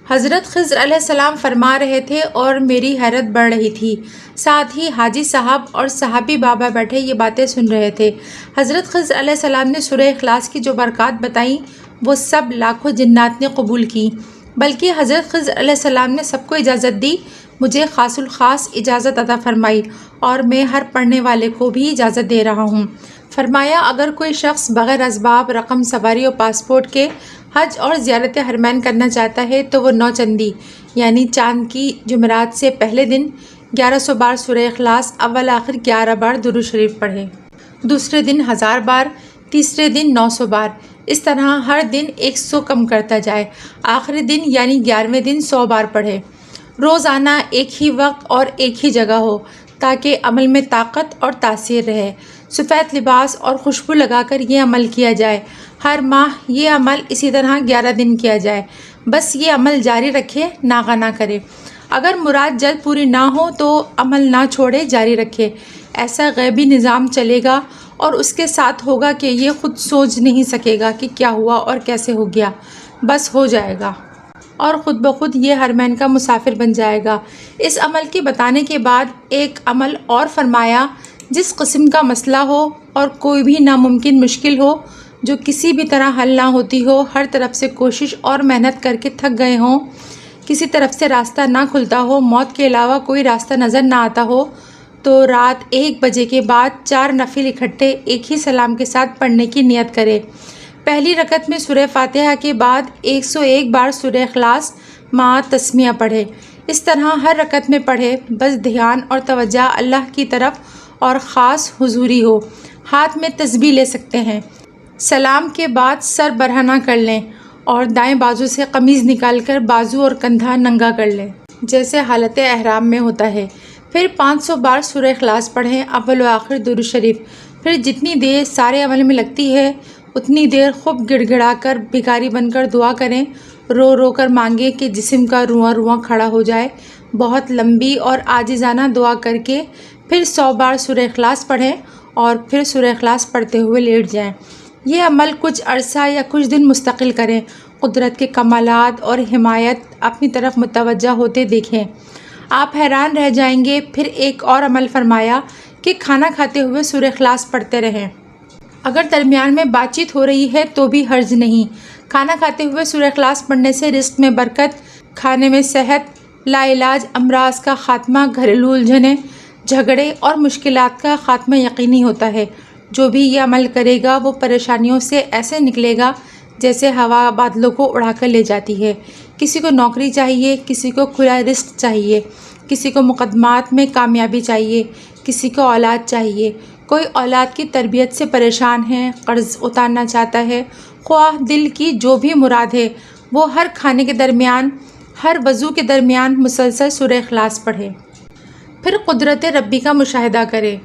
حضرت خضر علیہ السلام فرما رہے تھے اور میری حیرت بڑھ رہی تھی۔ ساتھ ہی حاجی صاحب اور صحابی بابا بیٹھے یہ باتیں سن رہے تھے۔ حضرت خضر علیہ السلام نے سورہ اخلاص کی جو برکات بتائیں وہ سب لاکھوں جنات نے قبول کی، بلکہ حضرت خضر علیہ السلام نے سب کو اجازت دی، مجھے خاص الخاص اجازت عطا فرمائی اور میں ہر پڑھنے والے کو بھی اجازت دے رہا ہوں۔ فرمایا اگر کوئی شخص بغیر اسباب، رقم سواری اور پاسپورٹ کے حج اور زیارت حرمین کرنا چاہتا ہے تو وہ 9 چندی یعنی چاند کی جمعرات سے پہلے دن 1100 بار سورہ اخلاص، اول آخر 11 بار درود شریف پڑھے، دوسرے دن 1000 بار، تیسرے دن 900 بار، اس طرح ہر دن 100 کم کرتا جائے، آخری دن یعنی 11ویں دن 100 بار پڑھے۔ روزانہ ایک ہی وقت اور ایک ہی جگہ ہو تاکہ عمل میں طاقت اور تاثیر رہے۔ سفید لباس اور خوشبو لگا کر یہ عمل کیا جائے۔ ہر ماہ یہ عمل اسی طرح 11 دن کیا جائے۔ بس یہ عمل جاری رکھے، ناغہ نہ کرے۔ اگر مراد جلد پوری نہ ہو تو عمل نہ چھوڑے، جاری رکھے۔ ایسا غیبی نظام چلے گا اور اس کے ساتھ ہوگا کہ یہ خود سوچ نہیں سکے گا کہ کیا ہوا اور کیسے ہو گیا، بس ہو جائے گا اور خود بخود یہ حرمین کا مسافر بن جائے گا۔ اس عمل کے بتانے کے بعد ایک عمل اور فرمایا، جس قسم کا مسئلہ ہو اور کوئی بھی ناممکن مشکل ہو جو کسی بھی طرح حل نہ ہوتی ہو، ہر طرف سے کوشش اور محنت کر کے تھک گئے ہوں، کسی طرف سے راستہ نہ کھلتا ہو، موت کے علاوہ کوئی راستہ نظر نہ آتا ہو، تو رات 1 بجے کے بعد 4 نفل اکٹھے ایک ہی سلام کے ساتھ پڑھنے کی نیت کرے۔ پہلی رکعت میں سورہ فاتحہ کے بعد 101 بار سورہ اخلاص مع تسمیہ پڑھے۔ اس طرح ہر رکعت میں پڑھے، بس دھیان اور توجہ اللہ کی طرف اور خاص حضوری ہو۔ ہاتھ میں تسبیح لے سکتے ہیں۔ سلام کے بعد سر برہنہ کر لیں اور دائیں بازو سے قمیض نکال کر بازو اور کندھا ننگا کر لیں، جیسے حالت احرام میں ہوتا ہے۔ پھر 500 بار سورہ اخلاص پڑھیں، اول و آخر درود شریف۔ پھر جتنی دیر سارے عمل میں لگتی ہے اتنی دیر خوب گڑ گڑا کر بھکاری بن کر دعا کریں، رو رو کر مانگیں کہ جسم کا رواں رواں کھڑا ہو جائے۔ بہت لمبی اور عاجزانہ دعا کر کے پھر 100 بار سورہ اخلاص پڑھیں اور پھر سورہ اخلاص پڑھتے ہوئے لیٹ جائیں۔ یہ عمل کچھ عرصہ یا کچھ دن مستقل کریں، قدرت کے کمالات اور حمایت اپنی طرف متوجہ ہوتے دیکھیں، آپ حیران رہ جائیں گے۔ پھر ایک اور عمل فرمایا کہ کھانا کھاتے ہوئے سورہ اخلاص پڑھتے رہیں۔ اگر درمیان میں بات چیت ہو رہی ہے تو بھی حرج نہیں۔ کھانا کھاتے ہوئے سورہ اخلاص پڑھنے سے رزق میں برکت، کھانے میں صحت، لا علاج امراض کا خاتمہ، گھریلو الجھنیں، جھگڑے اور مشکلات کا خاتمہ یقینی ہوتا ہے۔ جو بھی یہ عمل کرے گا وہ پریشانیوں سے ایسے نکلے گا جیسے ہوا بادلوں کو اڑا کر لے جاتی ہے۔ کسی کو نوکری چاہیے، کسی کو کھلا رزق چاہیے، کسی کو مقدمات میں کامیابی چاہیے، کسی کو اولاد چاہیے، کوئی اولاد کی تربیت سے پریشان ہے، قرض اتارنا چاہتا ہے، خواہ دل کی جو بھی مراد ہے وہ ہر کھانے کے درمیان، ہر وضو کے درمیان مسلسل سورہ اخلاص پڑھے۔ پھر قدرت ربی کا مشاہدہ کرے۔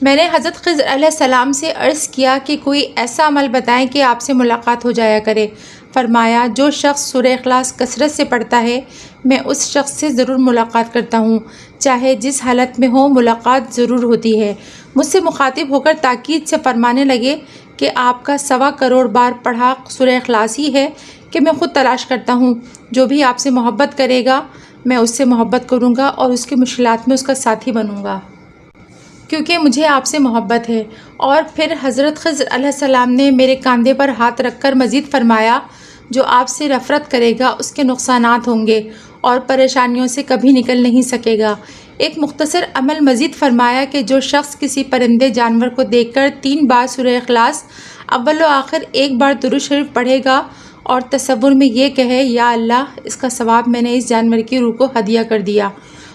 میں نے حضرت خضر علیہ السلام سے عرض کیا کہ کوئی ایسا عمل بتائیں کہ آپ سے ملاقات ہو جایا کرے۔ فرمایا جو شخص سورہ اخلاص کثرت سے پڑھتا ہے میں اس شخص سے ضرور ملاقات کرتا ہوں، چاہے جس حالت میں ہو ملاقات ضرور ہوتی ہے۔ مجھ سے مخاطب ہو کر تاکید سے فرمانے لگے کہ آپ کا 1.25 کروڑ بار پڑھا سورہ اخلاص ہی ہے کہ میں خود تلاش کرتا ہوں، جو بھی آپ سے محبت کرے گا میں اس سے محبت کروں گا اور اس کی مشکلات میں اس کا ساتھی بنوں گا، کیونکہ مجھے آپ سے محبت ہے۔ اور پھر حضرت خضر علیہ السلام نے میرے کاندھے پر ہاتھ رکھ کر مزید فرمایا، جو آپ سے نفرت کرے گا اس کے نقصانات ہوں گے اور پریشانیوں سے کبھی نکل نہیں سکے گا۔ ایک مختصر عمل مزید فرمایا کہ جو شخص کسی پرندے جانور کو دیکھ کر 3 بار سورہ اخلاص اول و آخر 1 بار درود شریف پڑھے گا اور تصور میں یہ کہے یا اللہ اس کا ثواب میں نے اس جانور کی روح کو ہدیہ کر دیا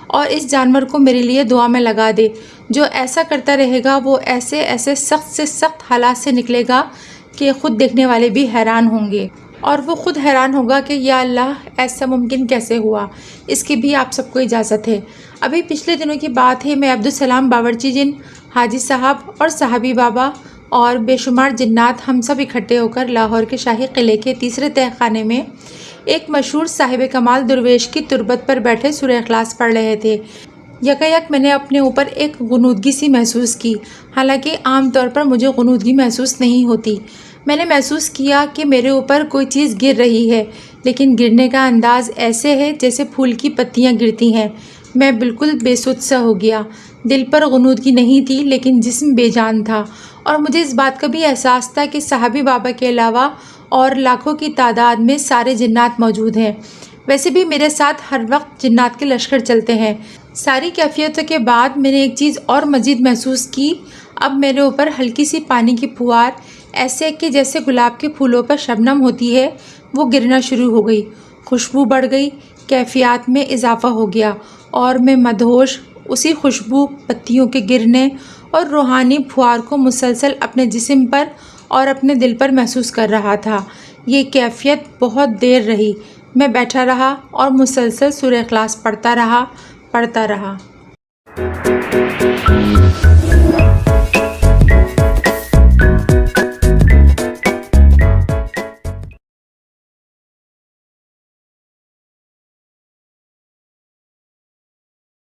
اور اس جانور کو میرے لیے دعا میں لگا دے، جو ایسا کرتا رہے گا وہ ایسے ایسے سخت سے سخت حالات سے نکلے گا کہ خود دیکھنے والے بھی حیران ہوں گے اور وہ خود حیران ہوگا کہ یا اللہ ایسا ممکن کیسے ہوا، اس کی بھی آپ سب کو اجازت ہے۔ ابھی پچھلے دنوں کی بات ہے، میں عبدالسلام باورچی جن، حاجی صاحب اور صحابی بابا اور بے شمار جنات ہم سب اکٹھے ہو کر لاہور کے شاہی قلعے کے تیسرے تہہ خانے میں ایک مشہور صاحب کمال درویش کی تربت پر بیٹھے سورہ اخلاص پڑھ رہے تھے۔ یکایک میں نے اپنے اوپر ایک غنودگی سی محسوس کی، حالانکہ عام طور پر مجھے غنودگی محسوس نہیں ہوتی۔ میں نے محسوس کیا کہ میرے اوپر کوئی چیز گر رہی ہے، لیکن گرنے کا انداز ایسے ہے جیسے پھول کی پتیاں گرتی ہیں۔ میں بالکل بے سود سا ہو گیا۔ دل پر غنودگی نہیں تھی لیکن جسم بے جان تھا، اور مجھے اس بات کا بھی احساس تھا کہ صحابی بابا کے علاوہ اور لاکھوں کی تعداد میں سارے جنات موجود ہیں۔ ویسے بھی میرے ساتھ ہر وقت جنات کے لشکر چلتے ہیں۔ ساری کیفیتوں کے بعد میں نے ایک چیز اور مزید محسوس کی۔ اب میرے اوپر ہلکی سی پانی کی پھوار، ایسے کہ جیسے گلاب کے پھولوں پر شبنم ہوتی ہے، وہ گرنا شروع ہو گئی۔ خوشبو بڑھ گئی، کیفیات میں اضافہ ہو گیا، اور میں مدہوش اسی خوشبو، پتیوں کے گرنے اور روحانی پھوار کو مسلسل اپنے جسم پر اور اپنے دل پر محسوس کر رہا تھا۔ یہ کیفیت بہت دیر رہی۔ میں بیٹھا رہا اور مسلسل سورہ اخلاص پڑھتا رہا۔